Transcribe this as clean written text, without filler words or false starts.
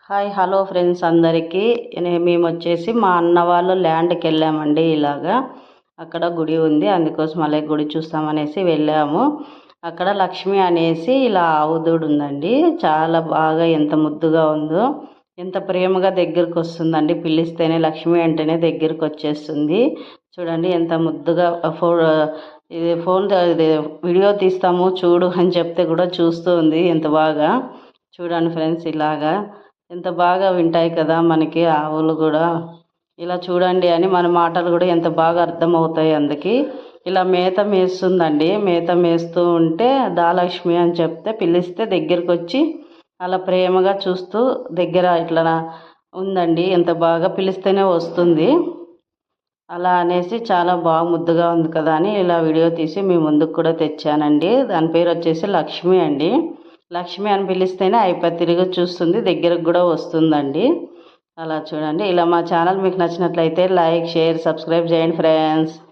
Hi hello friends అందరికీ మేము వచ్చేసి మా అన్న వాళ్ళు ల్యాండ్కి వెళ్ళామండి. ఇలాగా అక్కడ గుడి ఉంది, అందుకోసం అలా గుడి చూస్తామనేసి వెళ్ళాము. అక్కడ లక్ష్మి అనేసి ఇలా ఆవుదూడు ఉందండి. చాలా బాగా ఎంత ముద్దుగా ఉందో, ఎంత ప్రేమగా దగ్గరకు వస్తుందండి. పిలిస్తేనే లక్ష్మి అంటేనే దగ్గరకు వచ్చేస్తుంది. చూడండి ఎంత ముద్దుగా ఇది ఫోన్ ఇది వీడియో తీస్తాము చూడు అని చెప్తే కూడా చూస్తూ ఉంది. ఎంత బాగా చూడండి ఫ్రెండ్స్, ఇలాగా ఎంత బాగా వింటాయి కదా మనకి ఆవులు కూడా. ఇలా చూడండి అని మన మాటలు కూడా ఎంత బాగా అర్థమవుతాయి. అందుకే ఇలా మేత మేస్తుందండి. మేత మేస్తూ ఉంటే దాలక్ష్మి అని చెప్తే పిలిస్తే దగ్గరికి వచ్చి అలా ప్రేమగా చూస్తూ దగ్గర ఇట్లా ఉందండి. ఎంత బాగా పిలిస్తేనే వస్తుంది. అలా అనేసి చాలా బాగా ముద్దుగా ఉంది కదా అని ఇలా వీడియో తీసి మీ ముందుకు కూడా తెచ్చానండి. దాని పేరు వచ్చేసి లక్ష్మి అండి. లక్ష్మి అని పిలిస్తేనే తిరిగి చూస్తుంది, దగ్గరకు కూడా వస్తుందండి. అలా చూడండి. ఇలా మా ఛానల్ మీకు నచ్చినట్లయితే లైక్, షేర్, సబ్స్క్రైబ్ చేయండి ఫ్రెండ్స్.